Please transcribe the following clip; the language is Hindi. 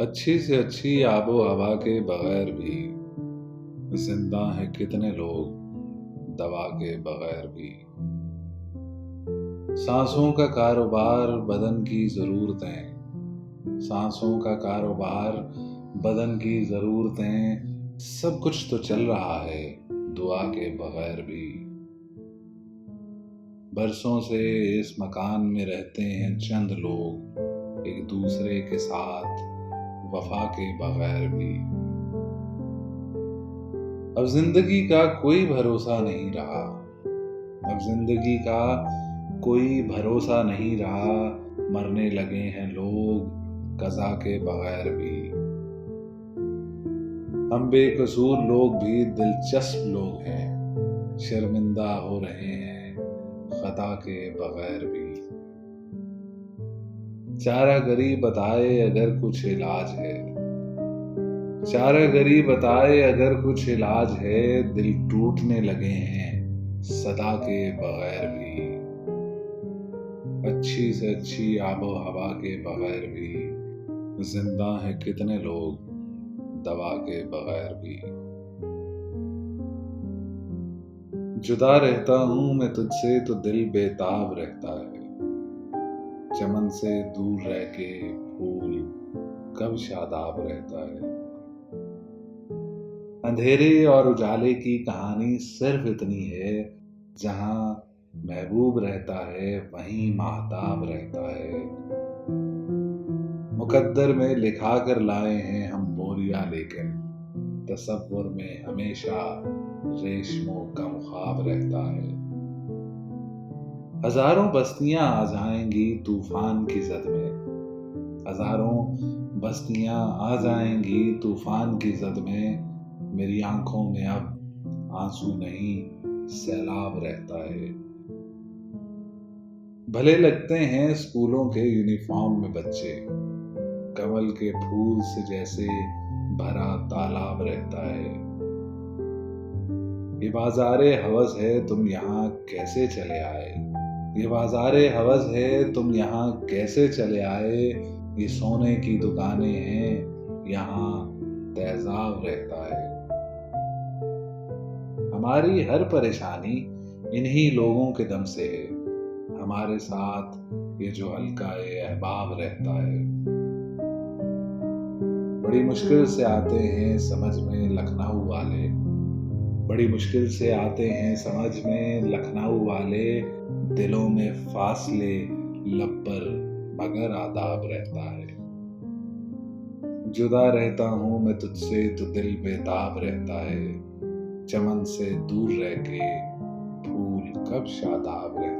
अच्छी से अच्छी आबो हवा के बगैर भी जिंदा हैं कितने लोग दवा के बगैर भी। सांसों का कारोबार बदन की जरूरतें, सांसों का कारोबार बदन की जरूरतें, सब कुछ तो चल रहा है दुआ के बगैर भी। बरसों से इस मकान में रहते हैं चंद लोग एक दूसरे के साथ वफा के बगैर भी। अब जिंदगी का कोई भरोसा नहीं रहा, अब जिंदगी का कोई भरोसा नहीं रहा, मरने लगे हैं लोग कज़ा के बगैर भी। हम बेकसूर लोग भी दिलचस्प लोग हैं, शर्मिंदा हो रहे हैं खता के बगैर भी। चारागरी बताए अगर कुछ इलाज है, चारागरी बताए अगर कुछ इलाज है, दिल टूटने लगे हैं सदा के बगैर भी। अच्छी से अच्छी आबो हवा के बगैर भी जिंदा हैं कितने लोग दवा के बगैर भी। जुदा रहता हूं मैं तुझसे तो दिल बेताब रहता है, चमन से दूर रह के फूल कब शादाब रहता है। अंधेरे और उजाले की कहानी सिर्फ इतनी है, जहां महबूब रहता है वहीं माहताब रहता है। मुकद्दर में लिखा कर लाए हैं हम बोरिया, लेकिन तसव्वुर में हमेशा रेशमो का ख्वाब रहता है। हजारों बस्तियां आ जाएंगी तूफान की जद में, हजारों बस्तियां आ जाएंगी तूफान की जद में, मेरी आंखों में अब आंसू नहीं सैलाब रहता है। भले लगते हैं स्कूलों के यूनिफॉर्म में बच्चे, कमल के फूल से जैसे भरा तालाब रहता है। ये बाजारे हवस है तुम यहाँ कैसे चले आए, ये बाजारे हवस है तुम यहाँ कैसे चले आए, ये सोने की दुकानें हैं यहाँ तेजाब रहता है। हमारी हर परेशानी इन्हीं लोगों के दम से है, हमारे साथ ये जो हल्का अहबाब रहता है। बड़ी मुश्किल से आते हैं समझ में लखनऊ वाले, बड़ी मुश्किल से आते हैं समझ में लखनऊ वाले, दिलों में फासले लब पर मगर आदाब रहता है। जुदा रहता हूं मैं तुझसे तो दिल बेताब रहता है, चमन से दूर रह के फूल कब शादाब रहता है।